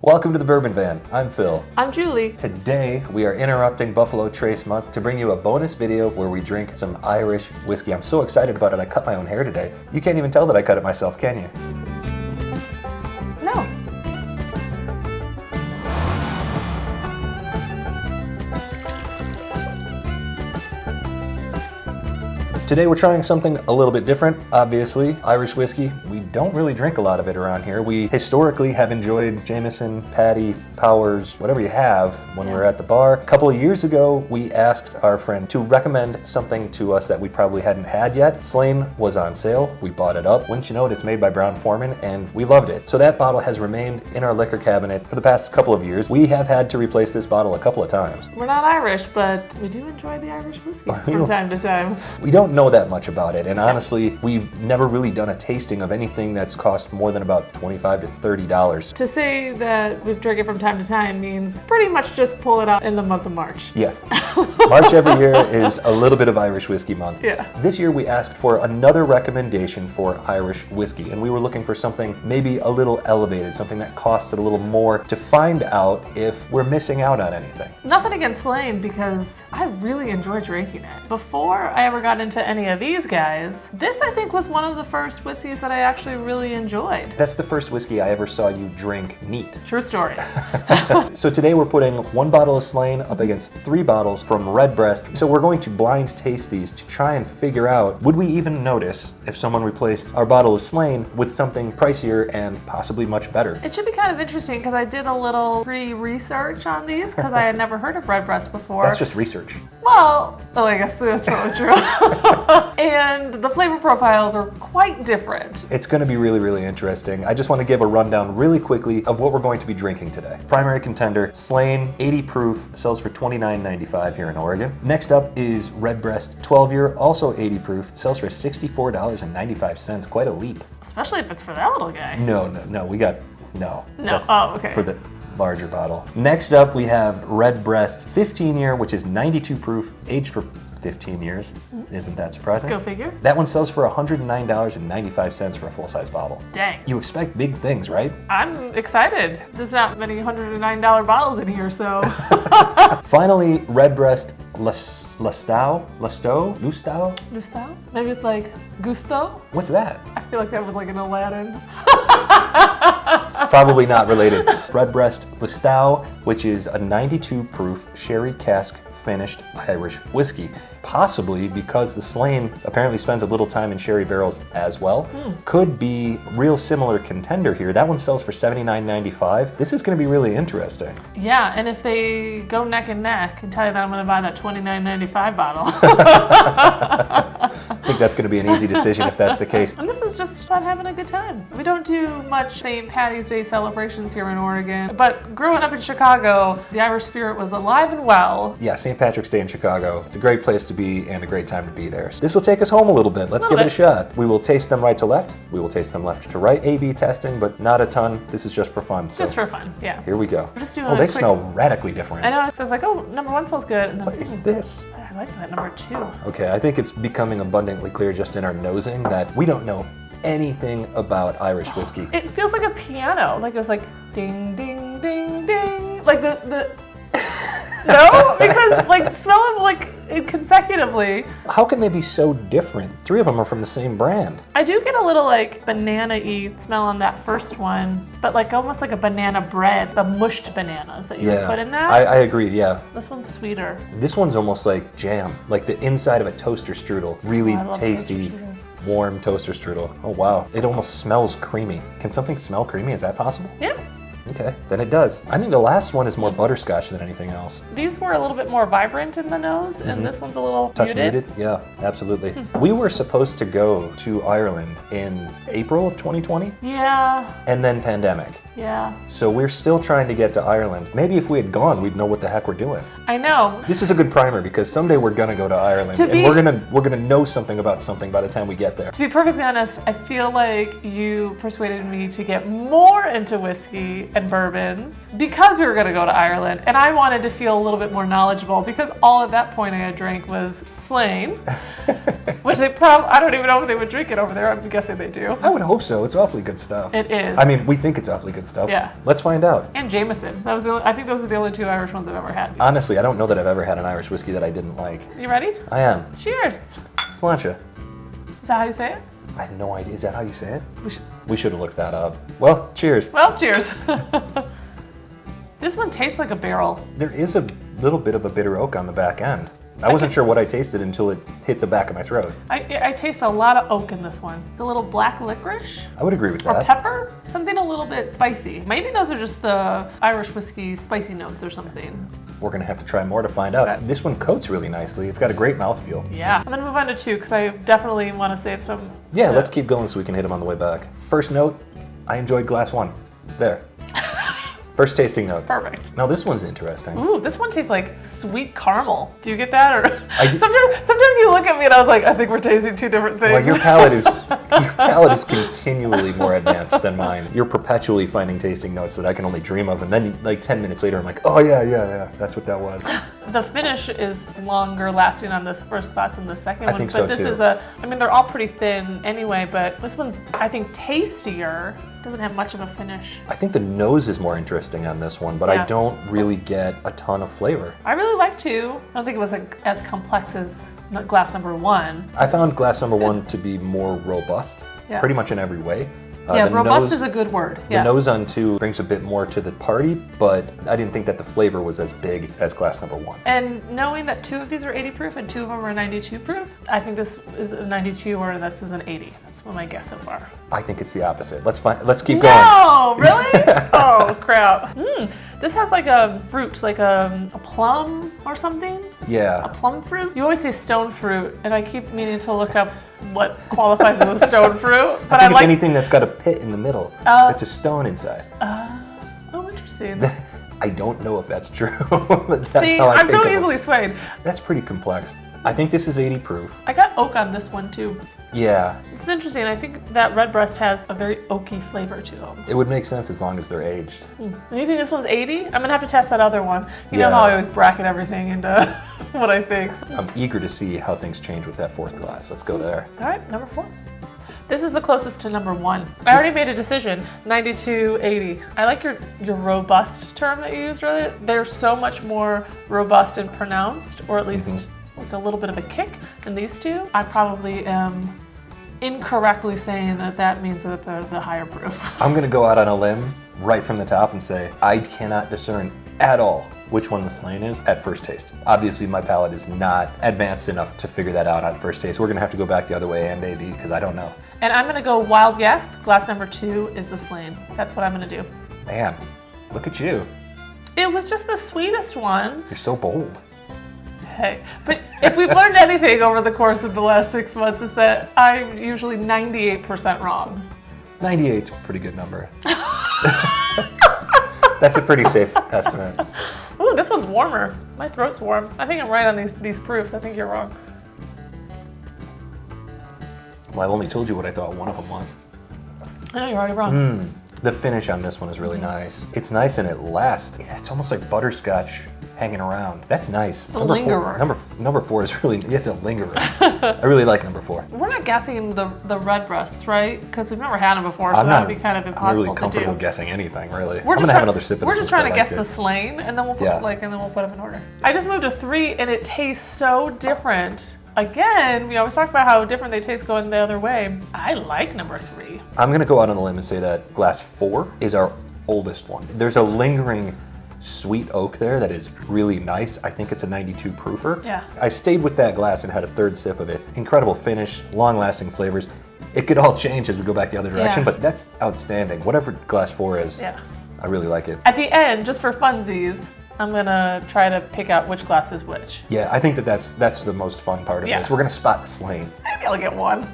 Welcome to the Bourbon Van. I'm Phil. I'm Julie. Today we are interrupting Buffalo Trace Month to bring you a bonus video where we drink some Irish whiskey. I'm so excited about it. I cut my own hair today. You can't even tell that I cut it myself, can you? No. Today we're trying something a little bit different, obviously. Irish whiskey. We don't really drink a lot of it around here. We historically have enjoyed Jameson, Paddy, Powers, whatever you have when we're at the bar. A couple of years ago, we asked our friend to recommend something to us that we probably hadn't had yet. Slane was on sale. We bought it up. Wouldn't you know it, it's made by Brown-Forman, and we loved it. So that bottle has remained in our liquor cabinet for the past couple of years. We have had to replace this bottle a couple of times. We're not Irish, but we do enjoy the Irish whiskey from time to time. We don't know that much about it, and honestly, we've never really done a tasting of anything that's cost more than about $25 to $30. To say that we've drank it from time to time means pretty much just pull it out in the month of March. Yeah. March every year is a little bit of Irish whiskey month. Yeah. This year we asked for another recommendation for Irish whiskey, and we were looking for something maybe a little elevated, something that costs a little more, to find out if we're missing out on anything. Nothing against Slane, because I really enjoy drinking it. Before I ever got into any of these guys, this I think was one of the first whiskeys that I actually really enjoyed. That's the first whiskey I ever saw you drink neat. True story. So today we're putting one bottle of Slane up against 3 bottles from Redbreast. So we're going to blind taste these to try and figure out, would we even notice if someone replaced our bottle of Slane with something pricier and possibly much better? It should be kind of interesting because I did a little pre-research on these because I had never heard of Redbreast before. That's just research. Well, I guess that's probably true. And the flavor profiles are quite different. It's going to be really, really interesting. I just want to give a rundown really quickly of what we're going to be drinking today. Primary contender, Slane, 80 proof, sells for $29.95 here in Oregon. Next up is Redbreast 12-year, also 80 proof, sells for $64.95. Quite a leap. Especially if it's for that little guy. No, we got, no. No, oh, okay. For the larger bottle. Next up, we have Redbreast 15-year, which is 92 proof, aged for 15 years. Isn't that surprising? Go figure. That one sells for $109.95 for a full-size bottle. Dang. You expect big things, right? I'm excited. There's not many $109 bottles in here, so. Finally, Redbreast Lustau? Maybe it's like Gusto? What's that? I feel like that was like an Aladdin. Probably not related. Redbreast Lustau, which is a 92 proof sherry cask finished Irish whiskey. Possibly because the Slane apparently spends a little time in sherry barrels as well. Could be real similar contender here. That one sells for $79.95. This is going to be really interesting. Yeah, and if they go neck and neck, I can tell you that I'm going to buy that $29.95 bottle. I think that's going to be an easy decision if that's the case. And this is just about having a good time. We don't do much St. Patty's Day celebrations here in Oregon, but growing up in Chicago, the Irish spirit was alive and well. Yeah, St. Patrick's Day in Chicago. It's a great place to be and a great time to be there. This will take us home a little bit. Let's give it a shot. We will taste them right to left. We will taste them left to right. A/B testing, but not a ton. This is just for fun. So just for fun, yeah. Here we go. We're just doing they smell radically different. I know. So I was like, oh, number 1 smells good. And then, what is this? I like that number 2. Okay, I think it's becoming abundantly clear just in our nosing that we don't know anything about Irish whiskey. It feels like a piano. Like it was like ding, ding, ding, ding. Like the no? Because like smell them like consecutively. How can they be so different? 3 of them are from the same brand. I do get a little like banana-y smell on that first one, but like almost like a banana bread, the mushed bananas that you would put in that. I agreed, yeah. This one's sweeter. This one's almost like jam, like the inside of a toaster strudel. Really tasty, warm toaster strudel. Oh wow, it almost smells creamy. Can something smell creamy? Is that possible? Yeah. Okay, then it does. I think the last one is more butterscotch than anything else. These were a little bit more vibrant in the nose, and this one's a little touch muted. Yeah, absolutely. We were supposed to go to Ireland in April of 2020. Yeah. And then pandemic. Yeah. So we're still trying to get to Ireland. Maybe if we had gone, we'd know what the heck we're doing. I know. This is a good primer because someday we're gonna go to Ireland and we're gonna know something about something by the time we get there. To be perfectly honest, I feel like you persuaded me to get more into whiskey and bourbons because we were gonna go to Ireland, and I wanted to feel a little bit more knowledgeable because all at that point I had drank was Slane, which they I don't even know if they would drink it over there. I'm guessing they do. I would hope so. It's awfully good stuff. It is. I mean, we think it's awfully good good stuff. Yeah. Let's find out. And Jameson. I think those are the only 2 Irish ones I've ever had. Honestly, I don't know that I've ever had an Irish whiskey that I didn't like. You ready? I am. Cheers. Sláinte. Is that how you say it? I have no idea. Is that how you say it? We should. We should have looked that up. Well, cheers. Well, cheers. This one tastes like a barrel. There is a little bit of a bitter oak on the back end. I wasn't sure what I tasted until it hit the back of my throat. I taste a lot of oak in this one. A little black licorice. I would agree with Or that. pepper. Something a little bit spicy. Maybe those are just the Irish whiskey spicy notes or something. We're gonna have to try more to find out. Okay. This one coats really nicely. It's got a great mouthfeel. Yeah. I'm gonna move on to 2 because I definitely want to save some. Yeah, let's keep going so we can hit them on the way back. First note, I enjoyed glass 1. There. First tasting note. Perfect. Now this one's interesting. Ooh, this one tastes like sweet caramel. Do you get that? Or I do. Sometimes you look at me and I was like, I think we're tasting 2 different things. Well, your palate is continually more advanced than mine. You're perpetually finding tasting notes that I can only dream of, and then like 10 minutes later, I'm like, oh yeah, that's what that was. The finish is longer lasting on this first glass than the second one. I think but so this too. is they're all pretty thin anyway, but this one's, I think, tastier. Doesn't have much of a finish. I think the nose is more interesting on this one, but Yeah. I don't really get a ton of flavor. I really like 2. I don't think it was as complex as glass number 1. I found glass number 1 to be more robust, Yeah. pretty much in every way. Yeah, the robust nose- is a good word. The Yeah. nose on 2 brings a bit more to the party, but I didn't think that the flavor was as big as glass number 1. And knowing that 2 of these are 80 proof and 2 of them are 92 proof, I think this is a 92 or this is an 80. That's my guess so far. I think it's the opposite. Let's keep going. No, really? Oh, crap. This has like a fruit, like a plum or something. A Yeah. plum fruit? You always say stone fruit, and I keep meaning to look up what qualifies as a stone fruit. But I think it's anything that's got a pit in the middle. It's a stone inside. Oh, interesting. I don't know if that's true, but that's See, how I I'm think so of it. easily swayed. That's pretty complex. I think this is 80 proof. I got oak on this one too. Yeah, This is interesting. I think that Redbreast has a very oaky flavor to them. it would make sense as long as they're aged. And you think this one's 80? I'm gonna have to test that other one. You know Yeah. how I always bracket everything into what I think. I'm eager to see how things change with that 4th glass. Let's go there. All right, number 4. This is the closest to number 1. I already made a decision, 92-80. I like your robust term that you used earlier. They're so much more robust and pronounced, or at least with a little bit of a kick in these 2. I probably am incorrectly saying that means that they're the higher proof. I'm gonna go out on a limb right from the top and say I cannot discern at all which one the Slane is at first taste. Obviously my palate is not advanced enough to figure that out on first taste. We're gonna have to go back the other way and AB because I don't know. And I'm gonna go wild guess. Glass number 2 is the Slane. That's what I'm gonna do. Man, look at you. It was just the sweetest one. You're so bold. Hey, but if we've learned anything over the course of the last 6 months, is that I'm usually 98% wrong. 98's a pretty good number. That's a pretty safe estimate. Ooh, this one's warmer. My throat's warm. I think I'm right on these proofs. I think you're wrong. Well, I've only told you what I thought one of them was. I know you're already wrong. The finish on this one is really nice. It's nice and it lasts. Yeah, it's almost like butterscotch hanging around. That's nice. It's a lingerer. Number 4 is really, it's a lingerer. I really like number 4. We're not guessing the Redbreasts, right? Because we've never had them before, so that would be kind of I'm impossible really to comfortable do. guessing anything, really. We're I'm just gonna have try- another sip of We're this just one trying to 'cause I guess the liked Slane, and then we'll put Yeah. and then we'll put them in order. I just moved to 3, and it tastes so different. Again, we always talk about how different they taste going the other way. I like number 3. I'm gonna go out on a limb and say that glass 4 is our oldest one. There's a lingering sweet oak there that is really nice. I think it's a 92 proofer. Yeah. I stayed with that glass and had a third sip of it. Incredible finish, long-lasting flavors. It could all change as we go back the other direction, Yeah. but that's outstanding. Whatever glass 4 is, Yeah. I really like it. At the end, just for funsies, I'm gonna try to pick out which glass is which. Yeah, I think that's the most fun part of Yeah. this. We're gonna spot the Slane. Maybe I'll get one.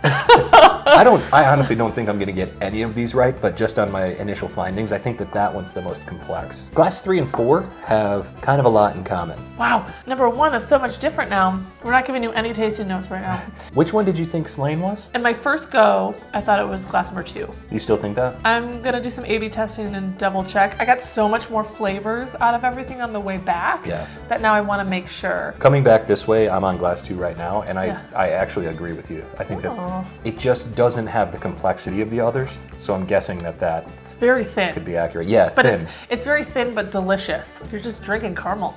I honestly don't think I'm gonna get any of these right, but just on my initial findings, I think that one's the most complex. Glass 3 and 4 have kind of a lot in common. Wow, number 1 is so much different now. We're not giving you any tasting notes right now. Which one did you think Slane was? In my first go, I thought it was glass number 2. You still think that? I'm gonna do some A/B testing and double check. I got so much more flavors out of everything on the way back Yeah. that now I wanna make sure. Coming back this way, I'm on glass 2 right now, and Yeah. I actually agree with you. I think Aw. it just doesn't have the complexity of the others, so I'm guessing that It's very thin. could be accurate. Yeah, But thin. it's very thin but delicious. You're just drinking caramel.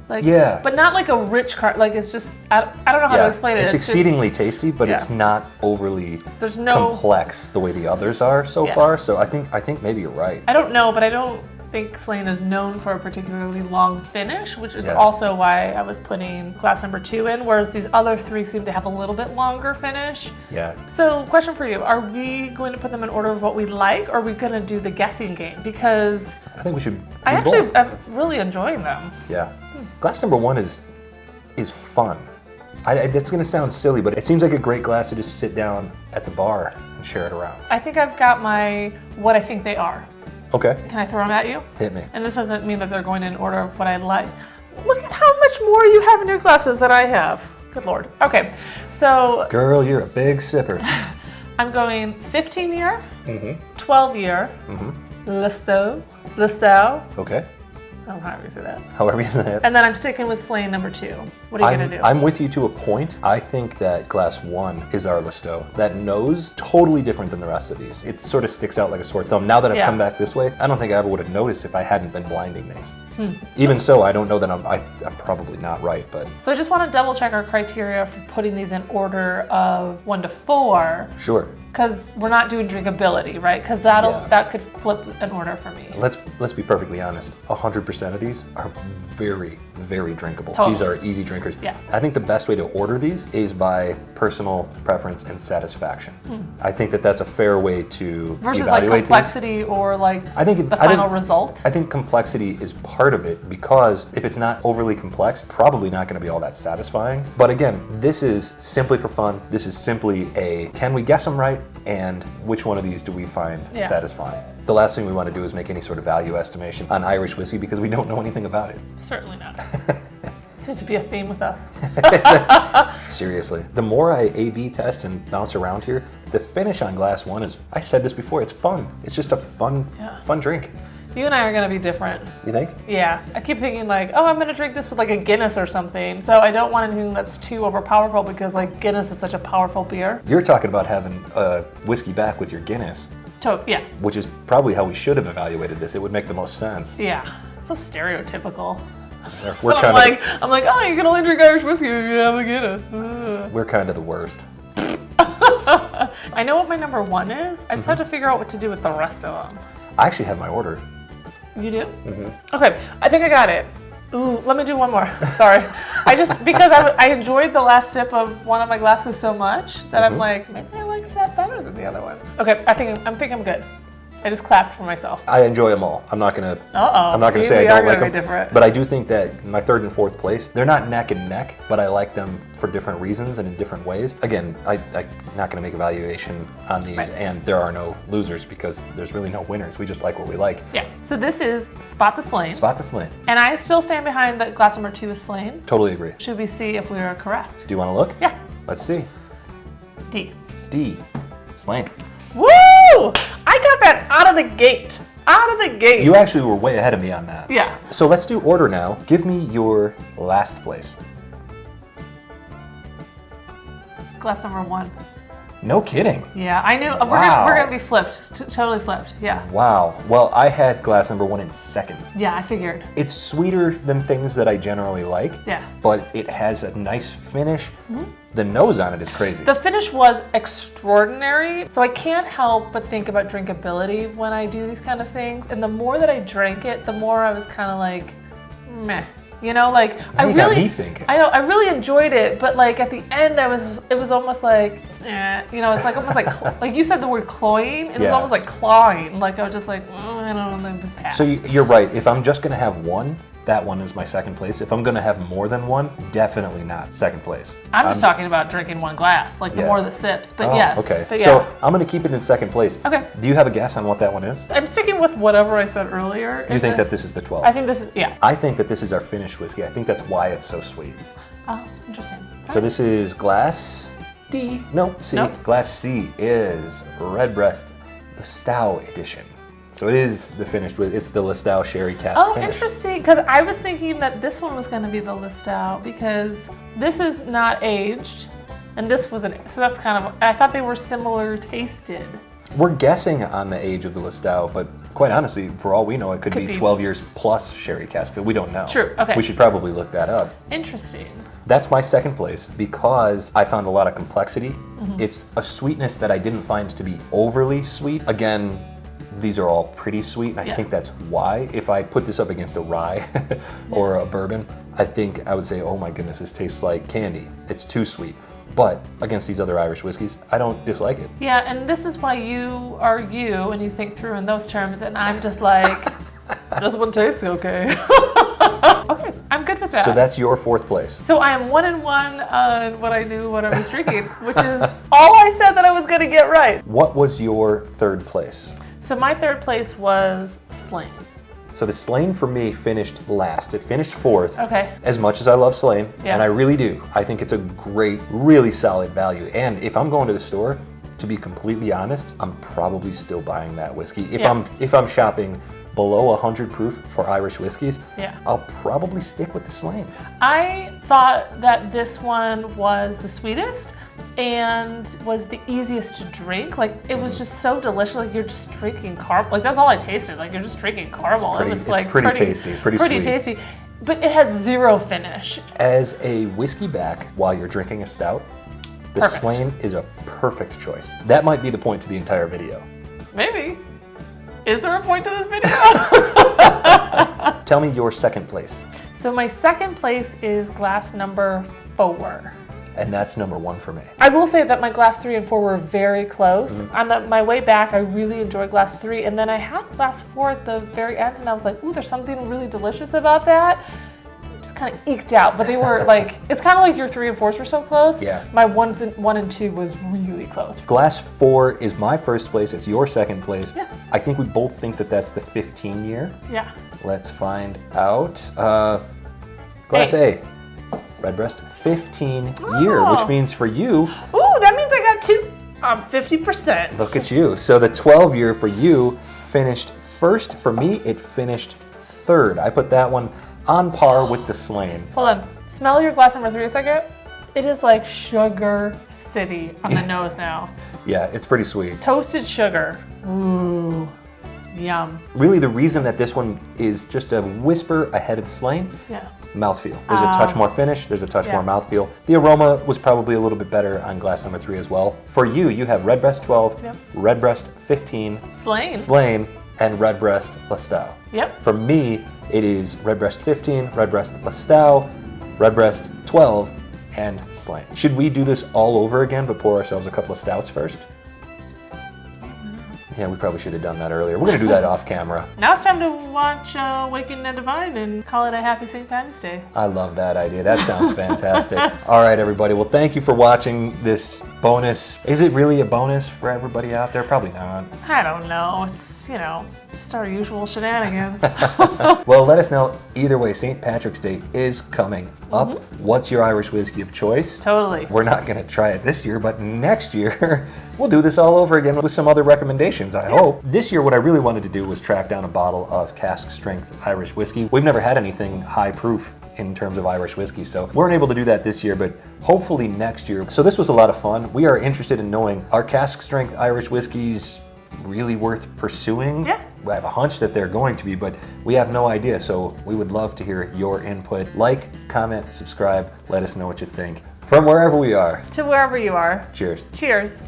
Like, Yeah. But not like a rich like it's just, I don't know how to explain it. It's just- exceedingly tasty, but Yeah. it's not overly There's no- complex the way the others are so Yeah. far. So I think maybe you're right. I don't know, but I don't think Slane is known for a particularly long finish, which is Yeah. also why I was putting glass number 2 in, whereas these other 3 seem to have a little bit longer finish. Yeah. So, question for you, are we going to put them in order of what we like, or are we going to do the guessing game? Because I think we should. I do both. I'm really enjoying them. Yeah. Glass number 1 is fun. That's going to sound silly, but it seems like a great glass to just sit down at the bar and share it around. I think I've got what I think they are. Okay. Can I throw them at you? Hit me. And this doesn't mean that they're going in order of what I like. Look at how much more you have in your glasses than I have. Good Lord. Okay, so Girl, you're a big sipper. I'm going 15 year, Mm-hmm. 12 year, Lustau. Okay. I don't know how you say that. However you say it. And then I'm sticking with Slane number 2. What are you going to do? I'm with you to a point. I think that glass 1 is our Lustau. That nose, totally different than the rest of these. It sort of sticks out like a sore thumb. Now that I've come back this way, I don't think I ever would have noticed if I hadn't been blinding these. Even so, I don't know that I'm probably not right, but So I just want to double check our criteria for putting these in order of 1 to 4. sure. Because we're not doing drinkability, right? Because Yeah. that could flip an order for me. Let's be perfectly honest. 100% of these are very, very drinkable. Totally. These are easy drinkers. Yeah. I think the best way to order these is by personal preference and satisfaction. I think that that's a fair way to Versus like evaluate complexity or like the final result. I think complexity is part of it because if it's not overly complex, probably not going to be all that satisfying. But again, this is simply for fun. This is simply can we guess them right? And which one of these do we find satisfying? The last thing we want to do is make any sort of value estimation on Irish whiskey because we don't know anything about it. Certainly not. Seems to be a theme with us. Seriously. The more I A/B test and bounce around here, the finish on glass 1 is, I said this before, it's fun. It's just a fun drink. You and I are going to be different. You think? Yeah. I keep thinking like, oh, I'm going to drink this with like a Guinness or something. So I don't want anything that's too overpowerful because like Guinness is such a powerful beer. You're talking about having a whiskey back with your Guinness, Yeah. which is probably how we should have evaluated this. It would make the most sense. Yeah. So stereotypical. We're I'm kind like, oh, you can only drink Irish whiskey if you have a Guinness. we're kind of the worst. I know what my number 1 is. I just have to figure out what to do with the rest of them. I actually have my order. You do? Okay, I think I got it. Ooh, let me do one more. Sorry. Because I enjoyed the last sip of one of my glasses so much that I'm like, maybe I liked that better than the other one. Okay, I think I'm good. I just clapped for myself. I enjoy them all. I'm not gonna See, say I we don't are like gonna them. be different. But I do think that my 3rd and 4th place, they're not neck and neck, but I like them for different reasons and in different ways. Again, I'm not gonna make a evaluation on these, Right. and there are no losers because there's really no winners. We just like what we like. Yeah. So this is Spot the Slane. Spot the Slane. And I still stand behind that glass number 2 is Slane. Totally agree. Should we see if we are correct? Do you want to look? Yeah. Let's see. D. D. Slane. Woo! I got that out of the gate. Out of the gate. You actually were way ahead of me on that. Yeah. So let's do order now. Give me your last place. Glass number 1. No kidding. Yeah, I knew. Wow. We're gonna be flipped. Totally flipped. Yeah. Wow. Well, I had glass number 1 in 2nd. Yeah, I figured. It's sweeter than things that I generally like. Yeah. But it has a nice finish. The nose on it is crazy. The finish was extraordinary, so I can't help but think about drinkability when I do these kind of things. And the more that I drank it, the more I was kind of like, meh. You know, like Now you got me thinking. I know, I really enjoyed it, but like at the end, it was almost like, you know, it's like almost like you said the word cloying. It was almost like clawing. Like I was just like, I don't know, pass. So you're right. If I'm just gonna have one, that one is my 2nd place. If I'm gonna have more than one, definitely not 2nd place. I'm just talking about drinking one glass, like the more the sips. But yes. Okay. But yeah. So I'm gonna keep it in 2nd place. Okay. Do you have a guess on what that one is? I'm sticking with whatever I said earlier. You think that this is the 12? I think this is, yeah. I think that this is our finished whiskey. I think that's why it's so sweet. Oh, interesting. So this is glass D. No, C. Nope. Glass C is Redbreast Lustau Edition. So it is the finished with. It's the Lustau Sherry Cask Oh, finish. interesting. Because I was thinking that this one was going to be the Lustau because this is not aged And this was so that's kind of, I thought they were similar tasted. We're guessing on the age of the Lustau, but quite honestly, for all we know, it could be 12 years plus sherry cask. We don't know. True, okay. We should probably look that up. Interesting. That's my second place because I found a lot of complexity. It's a sweetness that I didn't find to be overly sweet. Again, these are all pretty sweet, and I think that's why. If I put this up against a rye or a bourbon, I think I would say, oh my goodness, this tastes like candy. It's too sweet. But against these other Irish whiskeys, I don't dislike it. Yeah, and this is why you are you, and you think through in those terms, and I'm just like, this one tastes okay. Okay, I'm good with that. So that's your fourth place. So I am 1-1 on what I knew what I was drinking, which is all I said that I was going to get right. What was your third place? So my third place was Slane. So the Slane for me finished last. It finished fourth. Okay. As much as I love Slane, and I really do, I think it's a great, really solid value. And if I'm going to the store, to be completely honest, I'm probably still buying that whiskey. If I'm shopping below 100 proof for Irish whiskeys, I'll probably stick with the Slane. I thought that this one was the sweetest and was the easiest to drink. Like, it was just so delicious. Like, you're just drinking caramel. Like, that's all I tasted. Like, you're just drinking caramel. It's pretty tasty, pretty sweet. Tasty. But it has zero finish. As a whiskey back while you're drinking a stout, the Slane is a perfect choice. That might be the point to the entire video. Maybe. Is there a point to this video? Tell me your second place. So my second place is glass number 4. And that's number 1 for me. I will say that my glass 3 and 4 were very close. On my way back, I really enjoyed glass 3, and then I had glass 4 at the very end, and I was like, ooh, there's something really delicious about that. Just kind of eked out, but they were like, it's kind of like your 3 and 4s were so close. Yeah. My 1 and 2 was really close. Glass 4 is my first place. It's your second place. Yeah. I think we both think that that's the 15 year. Yeah. Let's find out. Glass A, Redbreast, 15 year, which means for you. Ooh, that means I got 2. 50%. Look at you. So the 12 year for you finished first. For me, it finished third. I put that one on par with the Slane. Hold on. Smell your glass number 3 a second. It is like Sugar City on the nose now. Yeah, it's pretty sweet. Toasted sugar. Ooh. Yum. Really, the reason that this one is just a whisper ahead of the Slane, mouthfeel. There's a touch more finish, there's a touch more mouthfeel. The aroma was probably a little bit better on glass number 3 as well. For you, you have Redbreast 12, Redbreast 15, Slane, and Redbreast Lustau. Yep. For me, it is Redbreast 15, Redbreast Lustau, Redbreast 12, and Slane. Should we do this all over again but pour ourselves a couple of stouts first? Yeah, we probably should have done that earlier. We're going to do that off camera. Now it's time to watch Waking and Divine and call it a happy St. Patty's Day. I love that idea. That sounds fantastic. All right, everybody. Well, thank you for watching this bonus. Is it really a bonus for everybody out there? Probably not. I don't know. It's, just our usual shenanigans. Well, let us know. Either way, St. Patrick's Day is coming up. What's your Irish whiskey of choice? Totally. We're not going to try it this year, but next year we'll do this all over again with some other recommendations, I hope. This year, what I really wanted to do was track down a bottle of cask strength Irish whiskey. We've never had anything high proof in terms of Irish whiskey, so we weren't able to do that this year, but hopefully next year. So this was a lot of fun. We are interested in knowing, are cask strength Irish whiskeys really worth pursuing? Yeah. I have a hunch that they're going to be, but we have no idea. So we would love to hear your input. Like, comment, subscribe, let us know what you think. From wherever we are. To wherever you are. Cheers. Cheers.